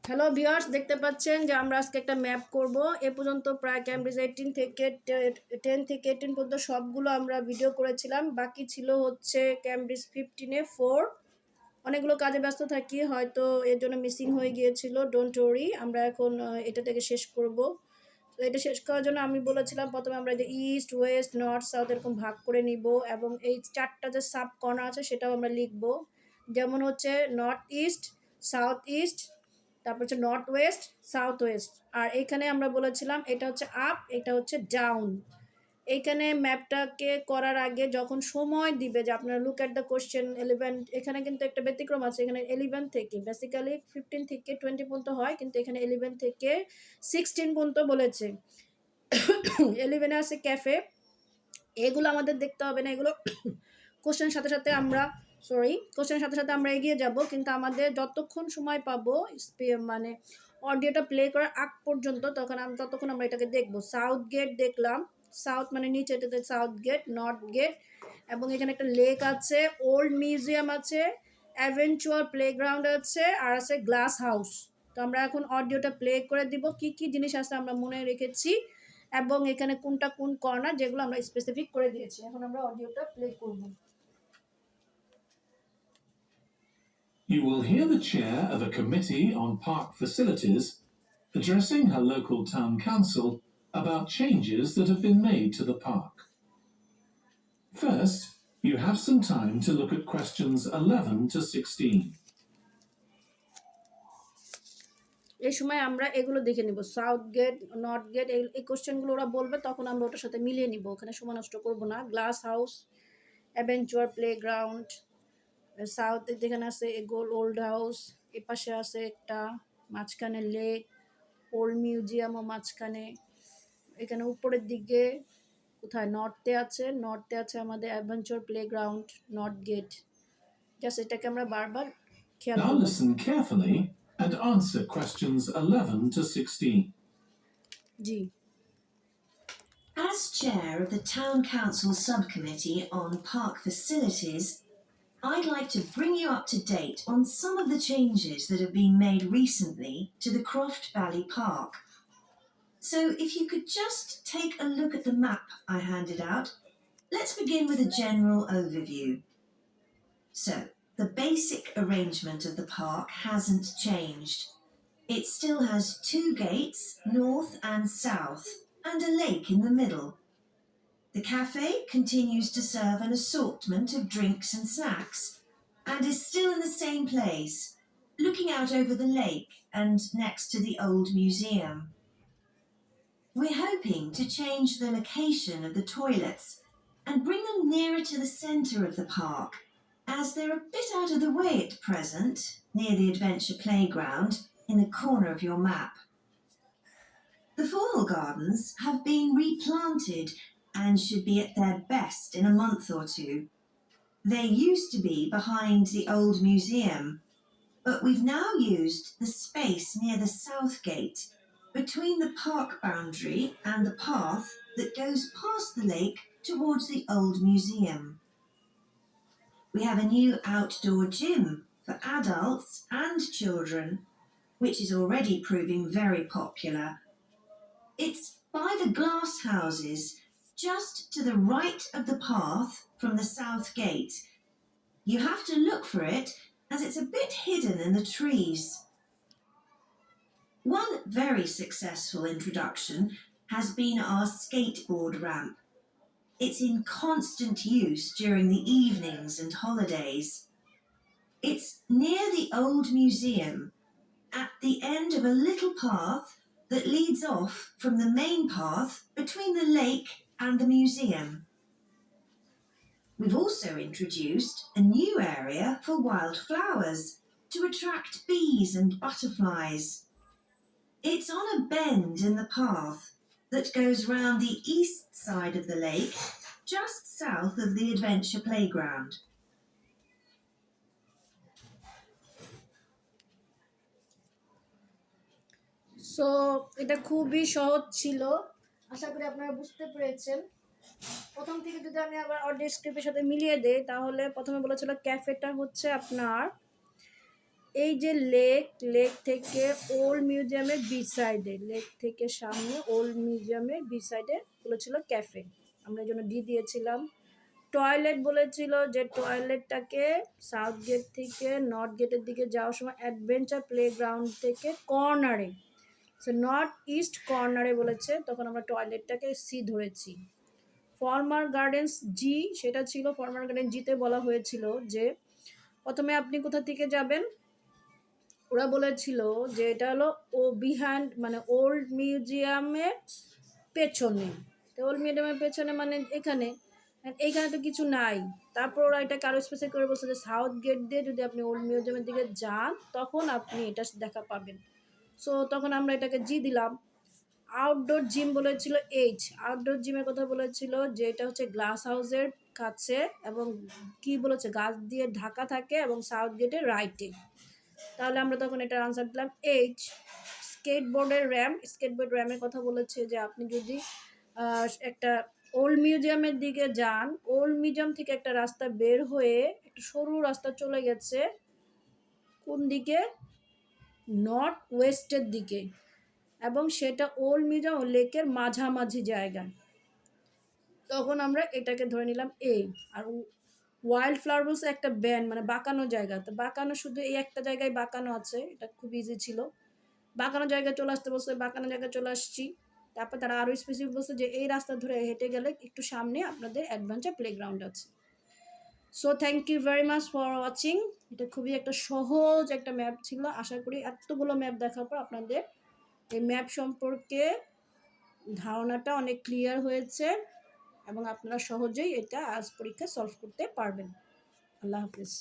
Hello viewers, দেখতে পাচ্ছেন যে আমরা আজকে একটা ম্যাপ করব। এ পর্যন্ত প্রায় ক্যামব্রিজ 18 থেকে 10 থেকে 18 পর্যন্ত সবগুলো আমরা ভিডিও করেছিলাম। বাকি ছিল হচ্ছে ক্যামব্রিজ 15-এ 4। অনেকগুলো কাজে ব্যস্ত থাকি, হয়তো এর জন্য মিসিং হয়ে গিয়েছিল। ডোন্ট ওয়ারি, আমরা এখন এটা থেকে শেষ করব। তো এটা শেষ করার জন্য আমি বলেছিলাম প্রথমে আমরা যে ইস্ট, ওয়েস্ট, নর্থ, সাউথ এরকম ভাগ করে নিব, এবং এই 4টা যে সাব কর্নার আছে সেটাও আমরা লিখব। যেমন হচ্ছে নর্থ ইস্ট, সাউথ ইস্ট, তারপর হচ্ছে নর্থ ওয়েস্ট, সাউথ ওয়েস্ট। আর এইখানে আমরা বলেছিলাম এটা হচ্ছে আপ, এটা হচ্ছে ডাউন। এইখানে ম্যাপটাকে করার আগে যখন সময় দিবে যে আপনারা লুক অ্যাট দ্য কোশ্চেন 11, এখানে কিন্তু একটা ব্যতিক্রম আছে। এখানে 11 থেকে বেসিক্যালি 15 থেকে 20 পর্যন্ত হয়, কিন্তু এখানে 11 থেকে 16 পর্যন্ত বলেছে। 11-এ আছে ক্যাফে, এগুলো আমাদের দেখতে হবে না, এগুলো কোশ্চেনের সাথে সাথে আমরা এগিয়ে যাব। কিন্তু আমাদের যতক্ষণ সময় পাবো মানে অডিওটা প্লে করার আগ পর্যন্ত ততক্ষণ আমরা এটাকে দেখবো। সাউথ গেট দেখলাম, সাউথ মানে নিচে, এটাতে সাউথ গেট, নর্থ গেট, এবং এখানে একটা লেক আছে, ওল্ড মিউজিয়াম আছে, অ্যাডভেঞ্চার প্লেগ্রাউন্ড আছে, আর আছে গ্লাস হাউস। তো আমরা এখন অডিওটা প্লে করে দিব, কি কি জিনিস আছে আমরা মনে রেখেছি, এবং এখানে কোনটা কোন কর্নার যেগুলো আমরা স্পেসিফিক করে দিয়েছি। এখন আমরা অডিওটা প্লে করব। You will hear the chair of a committee on park facilities addressing her local town council about changes that have been made to the park. First, you have some time to look at questions 11 to 16. এই সময় আমরা এগুলো দেখে নিব, south gate, north gate, এই কোশ্চেনগুলো ওরা বলবে, তখন আমরা ওটার সাথে মিলিয়ে নিব, ওখানে সময় নষ্ট করব না। Glass house, adventure playground, south যেখানে আছে গোল ওল্ড হাউস, এ পাশে আছে একটা, মাঝখানে লেক, ওল্ড মিউজিয়ামও মাঝখানে, এখানে উপরের দিকে কোথায় নর্থে আছে আমাদের adventure playground, north gate. Just এটাকে আমরা বারবার খেয়াল Now করব। listen carefully and answer questions 11 to 16. G. As chair of the Town Council Subcommittee on Park Facilities, I'd like to bring you up to date on some of the changes that have been made recently to the Croft Valley Park. So if you could just take a look at the map I handed out, let's begin with a general overview. So, the basic arrangement of the park hasn't changed. It still has 2 gates, north and south, and a lake in the middle. The cafe continues to serve an assortment of drinks and snacks, and is still in the same place, looking out over the lake and next to the old museum. We're hoping to change the location of the toilets and bring them nearer to the centre of the park, as they're a bit out of the way at present, near the adventure playground in the corner of your map. The formal gardens have been replanted and should be at their best in a month or two. They used to be behind the old museum, but we've now used the space near the south gate, between the park boundary and the path that goes past the lake towards the old museum. We have a new outdoor gym for adults and children, which is already proving very popular. It's by the glass houses, just to the right of the path from the south gate. You have to look for it, as it's a bit hidden in the trees. One very successful introduction has been our skateboard ramp. It's in constant use during the evenings and holidays. It's near the old museum, at the end of a little path that leads off from the main path between the lake and the museum. We've also introduced a new area for wildflowers to attract bees and butterflies. It's on a bend in the path that goes round the east side of the lake, just south of the adventure playground. So এটা খুবই সহজ ছিল, আশা করি আপনারা বুঝতে পেরেছেন। প্রথম থেকে যদি আমি আবার অডিও স্ক্রিপ্টের সাথে মিলিয়ে দেই, তাহলে প্রথমে বলেছিল ক্যাফেটা হচ্ছে আপনার এই যে লেক থেকে ওল্ড মিউজিয়ামের বিচ সাইডে, লেক থেকে সামনে ওল্ড মিউজিয়ামের বিচ সাইডে বলেছিল ক্যাফে, আমরা এই জন্য ডি দিয়েছিলাম। টয়লেট বলেছিল যে টয়লেটটাকে সাউথ গেট থেকে নর্থ গেটের দিকে যাওয়ার সময় অ্যাডভেঞ্চার প্লেগ্রাউন্ড থেকে কর্নারে, সো নর্থ ইস্ট কর্নারে বলেছে, তখন আমরা টয়লেটটাকে সি ধরেছি। ফরমার গার্ডেন্স জি, সেটা ছিল ফরমার গার্ডেন জিতে বলা হয়েছিল যে প্রথমে আপনি কোথা থেকে যাবেন, ওরা বলেছিল যে এটা হলো ও বিহাইন্ড মানে ওল্ড মিউজিয়ামের পেছনে। তো ওল্ড মিউজিয়ামের পেছনে মানে এইখানে তো কিছু নাই। তারপর ওরা এটা কারো স্পেসিফিক করে বলছে যে সাউথ গেট দিয়ে যদি আপনি ওল্ড মিউজিয়ামের দিকে যান তখন আপনি এটা দেখা পাবেন। সো তখন আমরা এটাকে জি দিলাম। আউটডোর জিম বলেছিল এইচ, আউটডোর জিমের কথা বলেছিল যে এটা হচ্ছে গ্লাস হাউসের কাছে এবং কি বলেছে গাছ দিয়ে ঢাকা থাকে এবং সাউথ গেটের রাইটে, তাহলে আমরা তখন এটার আনসার দিলাম এইচ। স্কেটবোর্ডের র্যামের কথা বলেছে যে আপনি যদি একটা ওল্ড মিউজিয়ামের দিকে যান, ওল্ড মিউজিয়াম থেকে একটা রাস্তা বের হয়ে একটা সরু রাস্তা চলে গেছে কোন দিকে, নর্থ ওয়েস্টের দিকে, এবং সেটা ওল্ড মিউজিয়াম ও লেকের মাঝামাঝি জায়গায়, তখন আমরা এটাকে ধরে নিলাম এই। আর ওয়াইল্ড ফ্লাওয়ার বলছে একটা ব্যান্ড মানে বাঁকানো জায়গা, তো বাঁকানো শুধু এই একটা জায়গায় বাঁকানো আছে, এটা খুব ইজি ছিল। বাঁকানো জায়গায় চলে আসতে বলছে, বাঁকানো জায়গায় চলে আসছি। তারপর তারা আরও স্পেসিফিক বলছে যে এই রাস্তা ধরে হেঁটে গেলে একটু সামনে আপনাদের অ্যাডভেঞ্চার প্লেগ্রাউন্ড আছে। So thank you very much for watching. এটা খুবই একটা সহজ একটা ম্যাপ ছিল, আশা করি এতগুলো ম্যাপ দেখার পর আপনাদের এই ম্যাপ সম্পর্কে ধারণাটা অনেক ক্লিয়ার হয়েছে এবং আপনারা সহজেই এটা আজ পরীক্ষা সলভ করতে পারবেন। আল্লাহ হাফিজ।